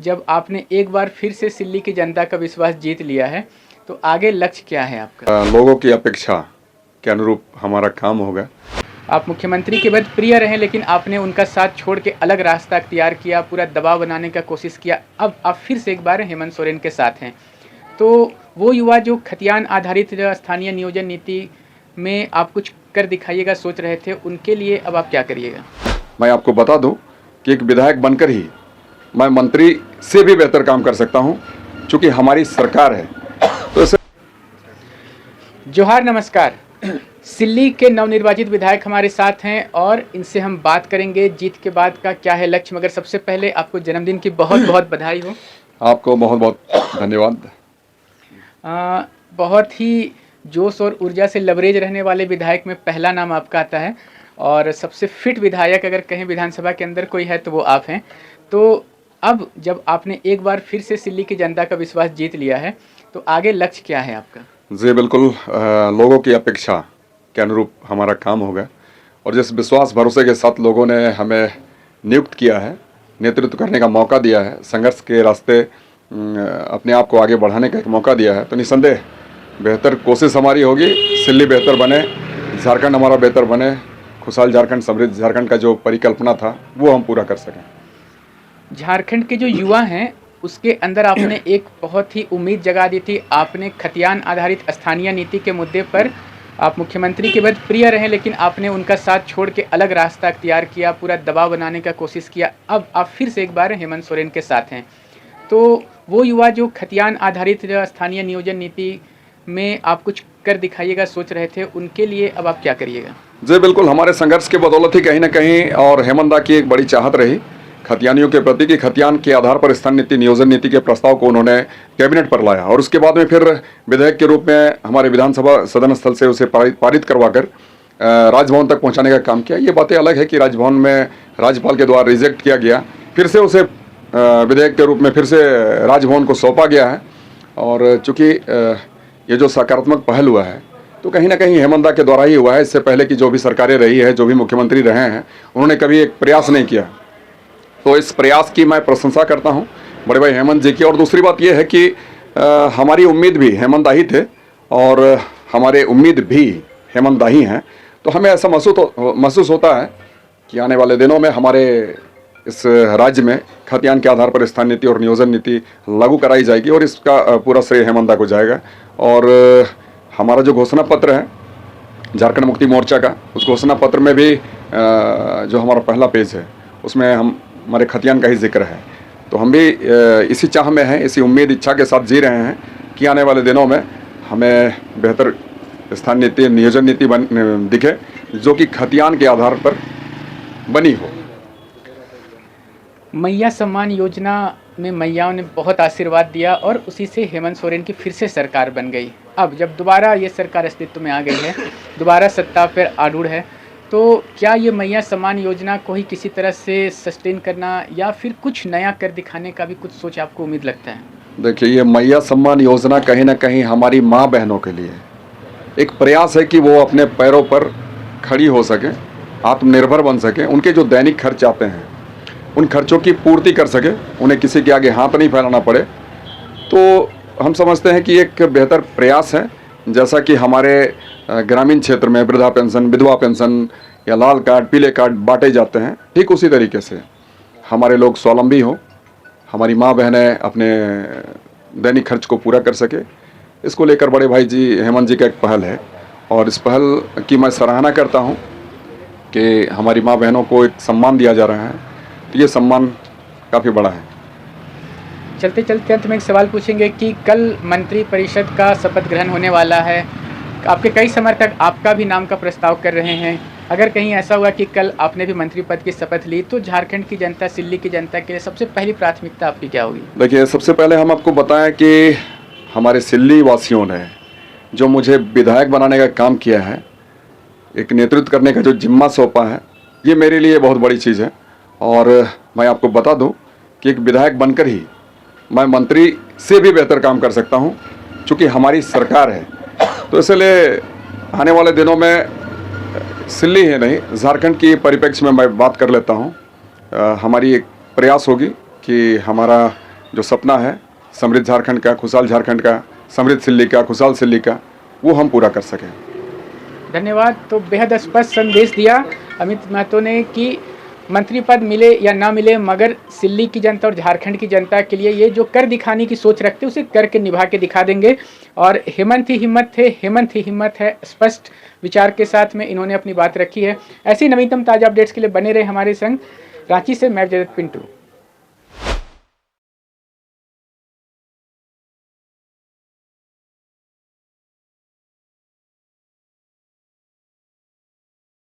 जब आपने एक बार फिर से सिल्ली की जनता का विश्वास जीत लिया है, तो आगे लक्ष्य क्या है आपका? लोगों की अपेक्षा के अनुरूप हमारा काम होगा। आप मुख्यमंत्री के बाद प्रिय रहे, लेकिन आपने उनका साथ छोड़ के अलग रास्ता अख्तियार किया, पूरा दबाव बनाने का कोशिश किया। अब आप फिर से एक बार हेमंत सोरेन के साथ हैं। तो वो युवा जो खतियान आधारित स्थानीय नियोजन नीति में आप कुछ कर दिखाइएगा सोच रहे थे, उनके लिए अब आप क्या करिएगा? मैं आपको बता दूं कि एक विधायक बनकर ही मैं मंत्री से भी बेहतर काम कर सकता हूं, क्योंकि हमारी सरकार है। तो इसे जोहार, नमस्कार। सिल्ली के नवनिर्वाचित विधायक हमारे साथ हैं और इनसे हम बात करेंगे जीत के बाद का क्या है लक्ष्य। मगर सबसे पहले आपको जन्मदिन की बहुत बहुत बधाई हो। आपको बहुत बहुत धन्यवाद। बहुत ही जोश और ऊर्जा से लबरेज रहने वाले विधायक में पहला नाम आपका आता है और सबसे फिट विधायक अगर कहीं विधानसभा के अंदर कोई है तो वो आप हैं। तो अब जब आपने एक बार फिर से सिल्ली की जनता का विश्वास जीत लिया है, तो आगे लक्ष्य क्या है आपका? जी बिल्कुल, लोगों की अपेक्षा के अनुरूप हमारा काम होगा और जिस विश्वास भरोसे के साथ लोगों ने हमें नियुक्त किया है, नेतृत्व करने का मौका दिया है, संघर्ष के रास्ते अपने आप को आगे बढ़ाने का एक मौका दिया है, तो निस्संदेह बेहतर कोशिश हमारी होगी। सिल्ली बेहतर बने, झारखंड हमारा बेहतर बने, खुशहाल झारखंड, समृद्ध झारखंड का जो परिकल्पना था वो हम पूरा कर सकें। झारखंड के जो युवा हैं उसके अंदर आपने एक बहुत ही उम्मीद जगा दी थी। आपने खतियान आधारित स्थानीय नीति के मुद्दे पर आप मुख्यमंत्री के बाद प्रिय रहे, लेकिन आपने उनका साथ छोड़ के अलग रास्ता अख्तियार किया, पूरा दबाव बनाने का कोशिश किया। अब आप फिर से एक बार हेमंत सोरेन के साथ हैं। तो वो युवा जो खतियान आधारित स्थानीय नियोजन नीति में आप कुछ कर दिखाइएगा सोच रहे थे, उनके लिए अब आप क्या करिएगा? जी बिल्कुल, हमारे संघर्ष के बदौलत ही कहीं ना कहीं और हेमंत दा की एक बड़ी चाहत रही खतियानियों के प्रति कि खतियान के आधार पर स्थानीय नीति नियोजन नीति के प्रस्ताव को उन्होंने कैबिनेट पर लाया और उसके बाद में फिर विधायक के रूप में हमारे विधानसभा सदन स्थल से उसे पारित करवाकर राजभवन तक पहुंचाने का काम किया। ये बातें अलग है कि राजभवन में राज्यपाल के द्वारा रिजेक्ट किया गया, फिर से उसे विधेयक के रूप में फिर से राजभवन को सौंपा गया है। और चूँकि ये जो सकारात्मक पहल हुआ है तो कहीं ना कहीं हेमंत दा के द्वारा ही हुआ है। इससे पहले की जो भी सरकारें रही है, जो भी मुख्यमंत्री रहे हैं, उन्होंने कभी एक प्रयास नहीं किया। तो इस प्रयास की मैं प्रशंसा करता हूं बड़े भाई हेमंत जी की। और दूसरी बात यह है कि हमारी उम्मीद भी हेमंत दा ही थे और हमारे उम्मीद भी हेमंत दा ही हैं। तो हमें ऐसा महसूस होता है कि आने वाले दिनों में हमारे इस राज्य में खतियान के आधार पर स्थानीय नीति और नियोजन नीति लागू कराई जाएगी और इसका पूरा श्रेय हेमंत दा को जाएगा। और हमारा जो घोषणा पत्र है झारखंड मुक्ति मोर्चा का, उस घोषणा पत्र में भी जो हमारा पहला पेज है उसमें हमारे खतियान का ही जिक्र है। तो हम भी इसी चाह में हैं, इसी उम्मीद इच्छा के साथ जी रहे हैं कि आने वाले दिनों में हमें बेहतर स्थानीय नीति नियोजन नीति दिखे जो कि खतियान के आधार पर बनी हो। मैया सम्मान योजना में मैयाओं ने बहुत आशीर्वाद दिया और उसी से हेमंत सोरेन की फिर से सरकार बन गई। अब जब दोबारा ये सरकार अस्तित्व में आ गई है, दोबारा सत्ता पर आरूढ़ है, तो क्या ये मैया सम्मान योजना को ही किसी तरह से सस्टेन करना या फिर कुछ नया कर दिखाने का भी कुछ सोच आपको उम्मीद लगता है? देखिए, ये मैया सम्मान योजना कहीं ना कहीं हमारी माँ बहनों के लिए एक प्रयास है कि वो अपने पैरों पर खड़ी हो सके, आत्मनिर्भर बन सके, उनके जो दैनिक खर्च आते हैं उन खर्चों की पूर्ति कर सके, उन्हें किसी के आगे हाथ नहीं फैलाना पड़े। तो हम समझते हैं कि एक बेहतर प्रयास है। जैसा कि हमारे ग्रामीण क्षेत्र में वृद्धा पेंशन, विधवा पेंशन या लाल कार्ड, पीले कार्ड बांटे जाते हैं, ठीक उसी तरीके से हमारे लोग स्वावलंबी हों, हमारी माँ बहनें अपने दैनिक खर्च को पूरा कर सके। इसको लेकर बड़े भाई जी हेमंत जी का एक पहल है और इस पहल की मैं सराहना करता हूँ कि हमारी माँ बहनों को एक सम्मान दिया जा रहा है। तो ये सम्मान काफ़ी बड़ा है। चलते चलते अंत में एक सवाल पूछेंगे कि कल मंत्री परिषद का शपथ ग्रहण होने वाला है। आपके कई समर्थक आपका भी नाम का प्रस्ताव कर रहे हैं। अगर कहीं ऐसा हुआ कि कल आपने भी मंत्री पद की शपथ ली, तो झारखंड की जनता, सिल्ली की जनता के लिए सबसे पहली प्राथमिकता आपकी क्या होगी? देखिए, सबसे पहले हम आपको बताएं कि हमारे सिल्ली वासियों ने जो मुझे विधायक बनाने का काम किया है, एक नेतृत्व करने का जो जिम्मा सौंपा है, ये मेरे लिए बहुत बड़ी चीज़ है। और मैं आपको बता दूं कि एक विधायक बनकर ही मैं मंत्री से भी बेहतर काम कर सकता हूं, क्योंकि हमारी सरकार है। तो इसलिए आने वाले दिनों में सिल्ली ही नहीं, झारखंड की परिप्रेक्ष्य में मैं बात कर लेता हूं। हमारी एक प्रयास होगी कि हमारा जो सपना है समृद्ध झारखंड का, खुशहाल झारखंड का, समृद्ध सिल्ली का, खुशहाल सिल्ली का, वो हम पूरा कर सकें। धन्यवाद। तो बेहद स्पष्ट संदेश दिया अमित महतो ने कि मंत्री पद मिले या ना मिले, मगर सिल्ली की जनता और झारखंड की जनता के लिए ये जो कर दिखाने की सोच रखते उसे करके निभा के दिखा देंगे। और हेमंत ही हिम्मत थे, हेमंत ही हिम्मत है। स्पष्ट विचार के साथ में इन्होंने अपनी बात रखी है। ऐसी नवीनतम ताज़ा अपडेट्स के लिए बने रहे हमारे संग। रांची से मैं जगत पिंटू।